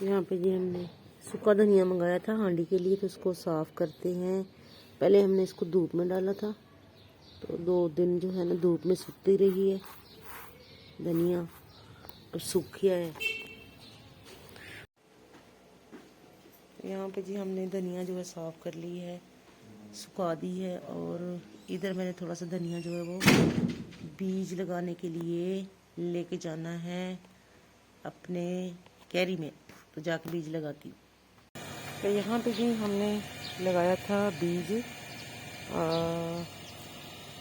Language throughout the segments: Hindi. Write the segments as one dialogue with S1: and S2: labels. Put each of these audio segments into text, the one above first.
S1: यहाँ पे जी हमने सूखा धनिया मंगाया था हांडी के लिए, तो उसको साफ़ करते हैं। पहले हमने इसको धूप में डाला था, तो 2 दिन जो है ना धूप में सूखती रही है धनिया, और सूख गया है। यहाँ पे जी हमने धनिया जो है साफ़ कर ली है, सुखा दी है। और इधर मैंने थोड़ा सा धनिया जो है वो बीज लगाने के लिए लेके जाना है अपने कैरी में, तो जाके बीज लगाती हूँ। तो यहाँ पे जी हमने लगाया था बीज।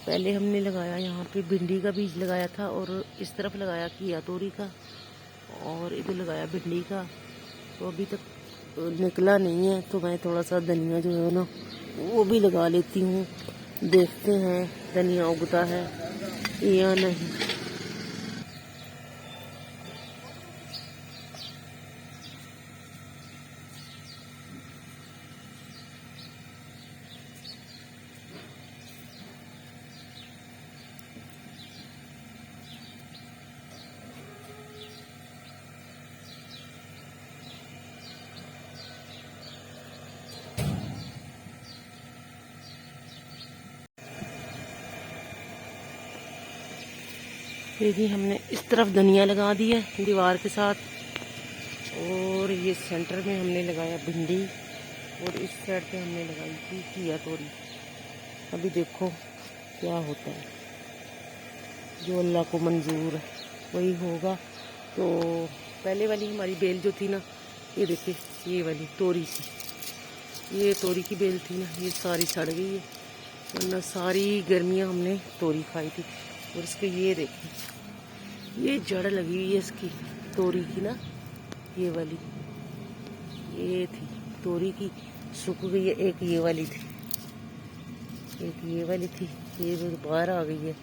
S1: पहले हमने लगाया यहाँ पे भिंडी का बीज लगाया था, और इस तरफ लगाया घिया तोरी का, और इधर लगाया भिंडी का। तो अभी तक निकला नहीं है, तो मैं थोड़ा सा धनिया जो है ना वो भी लगा लेती हूँ। देखते हैं धनिया उगता है या नहीं। ये जी हमने इस तरफ धनिया लगा दी है दीवार के साथ, और ये सेंटर में हमने लगाया भिंडी, और इस साइड पे हमने लगाई थी घिया तोरी। अभी देखो क्या होता है, जो अल्लाह को मंजूर है वही होगा। तो पहले वाली हमारी बेल जो थी ना, ये देखिए ये वाली तोरी सी, ये तोरी की बेल थी ना, ये सारी सड़ गई है, वरना सारी गर्मियाँ हमने तोरी खाई थी। और इसके ये देखिए ये जड़ लगी हुई है इसकी तोरी की ना, ये वाली ये थी तोरी की, सूख गई है। एक ये वाली थी, एक ये वाली थी, ये बाहर आ गई है,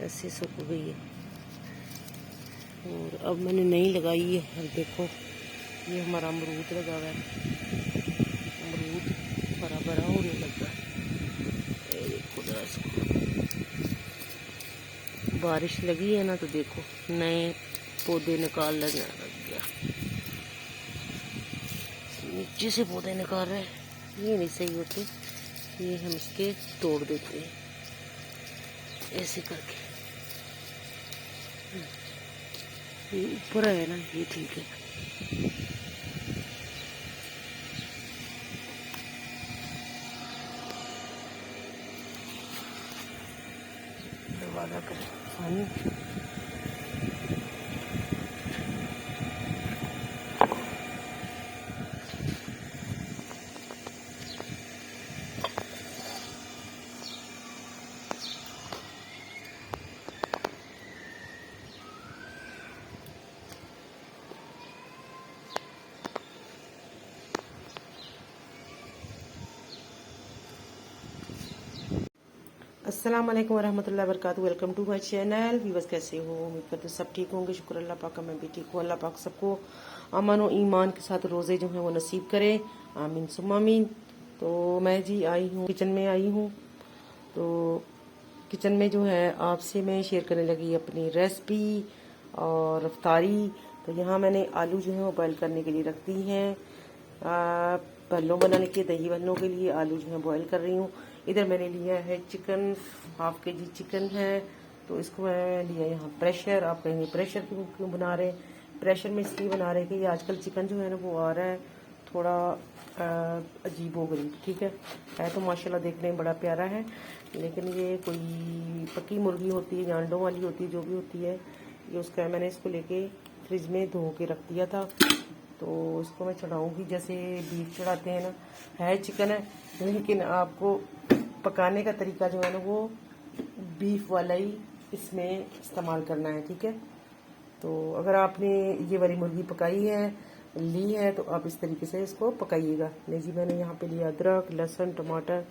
S1: ऐसे सूख गई है। और अब मैंने नई लगाई है। अब देखो ये हमारा अमरूद लगा हुआ है, अमरूद हरा भरा होने लगा है। बारिश लगी है ना, तो देखो नए पौधे निकाल लग गया, नीचे से पौधे निकाल रहे हैं। ये नहीं सही होते, ये हम इसके तोड़ देते हैं ऐसे करके। ये ऊपर है ना, ये ठीक है। दरवाजा कर पानी अस्सलाम वालेकुम वरहमतुल्लाहि वबरकातुहू। Welcome to my channel. Viewers कैसे हो, उम्मीद करते सब ठीक होंगे। शुक्र अल्लाह पाक का, मैं भी ठीक हूँ। अल्लाह पाक सबको अमन और ईमान के साथ रोज़े जो हैं वो नसीब करे, आमीन सुम्मा आमीन। तो मैं जी आई हूँ किचन में आई हूँ, तो किचन में जो है आपसे मैं शेयर करने लगी अपनी रेसिपी और रफ्तारी। तो यहाँ मैंने आलू जो है वो बॉयल करने के लिए रख दी हैं। भल्लों बनाने के, दही भल्लों के लिए आलू जो है बॉयल कर रही हूँ। इधर मैंने लिया है चिकन, हाफ केजी चिकन है, तो इसको मैं लिया यहाँ प्रेशर। आप कहेंगे प्रेशर क्यों बना रहे हैं? प्रेशर में इसलिए बना रहे हैं कि आजकल चिकन जो है ना वो आ रहा है थोड़ा अजीब हो गई, ठीक है तो माशाल्लाह देखने में बड़ा प्यारा है, लेकिन ये कोई पक्की मुर्गी होती है या अंडों वाली होती है, जो भी होती है, ये उसका मैंने इसको लेके फ्रिज में धो के रख दिया था। तो इसको मैं चढ़ाऊँगी जैसे बीफ चढ़ाते हैं ना, है चिकन है, लेकिन आपको पकाने का तरीका जो है ना वो बीफ वाला ही इसमें इस्तेमाल करना है, ठीक है। तो अगर आपने ये वाली मुर्गी पकाई है, ली है, तो आप इस तरीके से इसको पकाइएगा। नहीं जी, मैंने यहाँ पे लिया अदरक लहसुन टमाटर,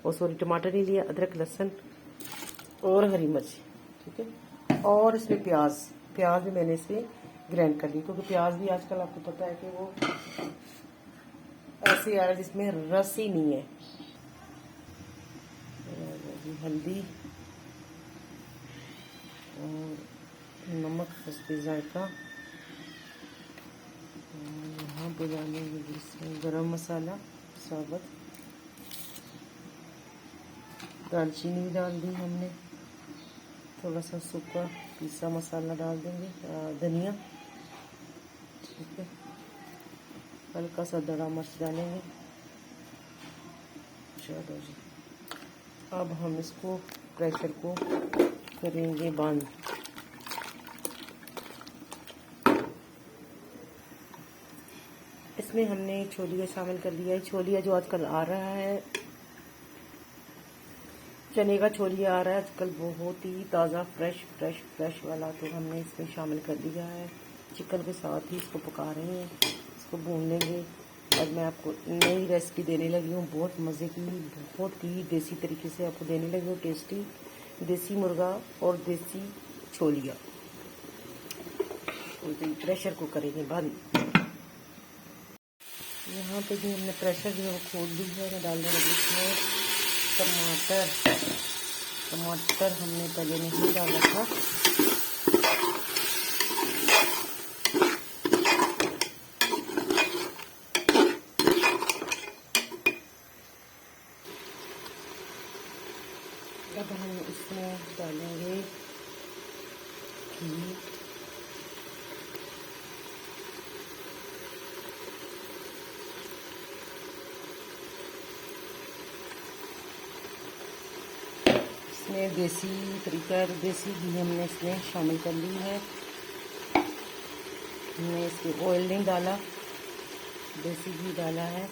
S1: और सॉरी टमाटर नहीं लिया, अदरक लहसुन और हरी मिर्च, ठीक है। और इसमें प्याज भी मैंने इसमें ग्राइंड कर ली, क्योंकि प्याज भी आजकल आपको पता है कि वो ऐसे आ रहा है जिसमें रस ही नहीं है। हल्दी और नमक हस्बे जायका, यहाँ पे डालेंगे इसमें गरम मसाला साबुत, दालचीनी भी डाल दी हमने, थोड़ा सा सूखा पिसा मसाला डाल देंगे, धनिया, ठीक है, हल्का सा दड़ा मिर्च डालेंगे। चलो जी, अब हम इसको प्रेशर को करेंगे बंद। इसमें हमने छोलिया शामिल कर दिया है। छोलिया जो आजकल आ रहा है, चने का छोलिया आ रहा है आजकल, बहुत ही ताज़ा फ्रेश वाला, तो हमने इसमें शामिल कर दिया है। चिकन के साथ ही इसको पका रहे हैं, इसको भून लेंगे। और मैं आपको नई रेसिपी देने लगी हूँ, बहुत मज़े की, बहुत ही देसी तरीके से आपको देने लगी हूँ। टेस्टी देसी मुर्गा और देसी छोलिया। तो प्रेशर को करेंगे बंद। यहाँ पे भी हमने प्रेशर जो है वो खोल दी है। मैं डालने लगी इसमें टमाटर हमने पहले नहीं डाला था। अब हम इसमें डालेंगे घी, इसमें देसी तरीका, देसी घी हमने इसमें शामिल कर ली है। हमने इसमें ऑयल नहीं डाला, देसी घी डाला है।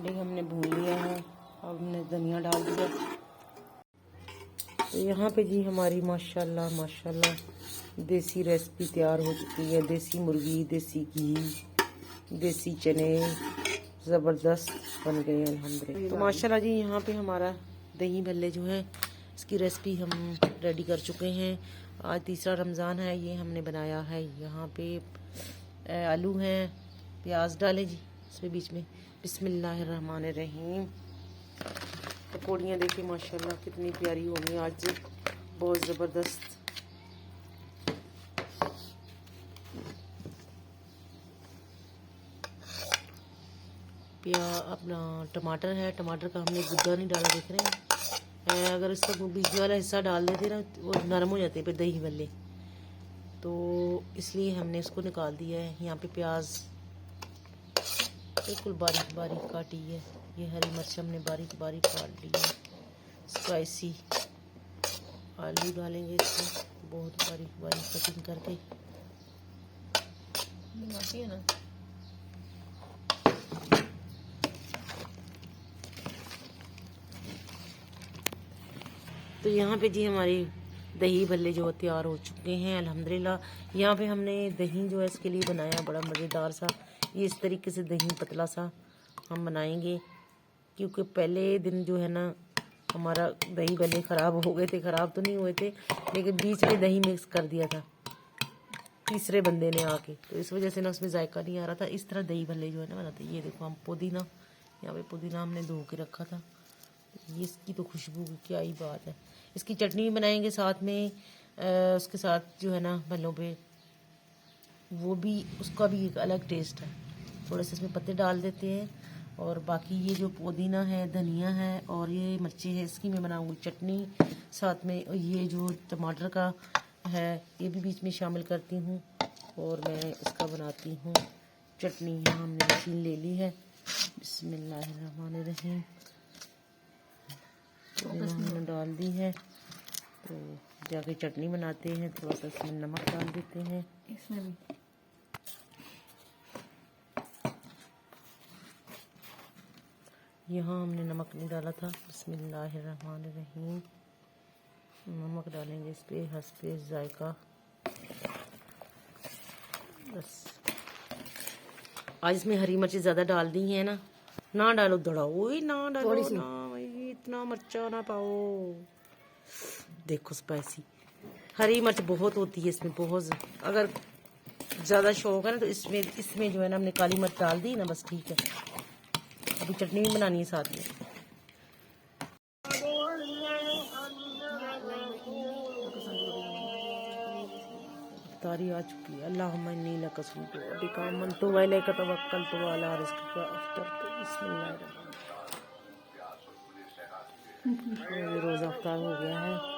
S1: हमने भून लिया है, अब हमने धनिया डाल दिया। तो यहाँ पे जी हमारी माशाल्लाह देसी रेसिपी तैयार हो चुकी है। देसी मुर्गी, देसी घी, देसी चने ज़बरदस्त बन गए अल्हम्दुलिल्लाह। तो माशाल्लाह जी यहाँ पे हमारा दही भल्ले जो है, इसकी रेसिपी हम रेडी कर चुके हैं। आज तीसरा रमज़ान है, ये हमने बनाया है। यहाँ पे आलू हैं, प्याज डालें जी इसमें बीच में। बिस्मिल्लाहिर्रहमानिर्रहीम। पकौड़ियाँ देखिए माशाल्लाह कितनी प्यारी हो गई आज से, बहुत ज़बरदस्त। अपना टमाटर है, टमाटर का हमने गुद्दा नहीं डाला, देख रहे हैं। अगर इसका बीच वाला हिस्सा डाल देते ना, वो नरम हो जाते पे दही भल्ले, तो इसलिए हमने इसको निकाल दिया है। यहाँ पे प्याज बिल्कुल बारीक बारीक काटी है। ये हरी मिर्च हमने बारीक बारीक काट ली है। स्पाइसी आलू डालेंगे इसमें, बहुत बारीक बारीक कटिंग करके। आती है ना। तो यहाँ पे जी हमारी दही भल्ले जो तैयार हो चुके हैं अल्हम्दुलिल्लाह। यहाँ पे हमने दही जो है इसके लिए बनाया बड़ा मज़ेदार सा। ये इस तरीके से दही पतला सा हम बनाएंगे, क्योंकि पहले दिन जो है ना हमारा दही भल्ले ख़राब हो गए थे। ख़राब तो नहीं हुए थे, लेकिन बीच में दही मिक्स कर दिया था तीसरे बंदे ने आके, तो इस वजह से ना उसमें जायका नहीं आ रहा था। इस तरह दही भल्ले जो है ना बनाते। ये देखो हम पुदीना, यहाँ पे पुदीना हमने धो के रखा था। ये इसकी तो खुशबू की क्या ही बात है। इसकी चटनी बनाएंगे साथ में, उसके साथ जो है ना भल्लों पे, वो भी, उसका भी एक अलग टेस्ट है। थोड़े से इसमें पत्ते डाल देते हैं, और बाकी ये जो पुदीना है, धनिया है और ये मिर्ची है, इसकी मैं बनाऊंगी चटनी साथ में। ये जो टमाटर का है ये भी बीच में शामिल करती हूँ, और मैं इसका बनाती हूँ चटनी। यहाँ हमने मशीन ले ली है। बिस्मिल्लाहिर्रहमानिर्रहीम। हमने डाल दी है, तो जाके चटनी बनाते हैं। थोड़ा सा इसमें नमक डाल देते हैं। इसमें भी यहाँ हमने नमक नहीं डाला था। बिस्मिल्लाहिर्रहमानिर्रहीम। नमक डालेंगे इस पे हस्बे जायका। बस आज इसमें हरी मिर्ची ज़्यादा डाल दी है ना डालो दड़ा, वही ना डालो ना, इतना मिर्चा ना पाओ। देखो स्पाइसी, हरी मिर्च बहुत होती है इसमें, बहुत। अगर ज़्यादा शौक है ना तो इसमें जो है ना हमने काली मिर्च डाल दी ना, बस ठीक है। अभी चटनी भी बनानी है साथ में। इफ्तारी आ चुकी है। अल्लाहुम्मा इन्नी लका सुनतु अभी काम मन तो वाले का तवक्कल तो वाला रिस्क का अफ्तर तो बिस्मिल्लाह। रोज़ा अफ्तार हो गया है।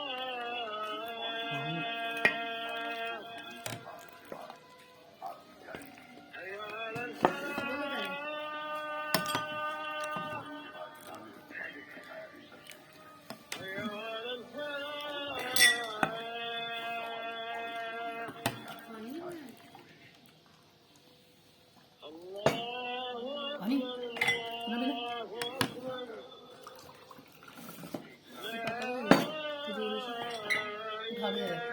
S2: उठा लिया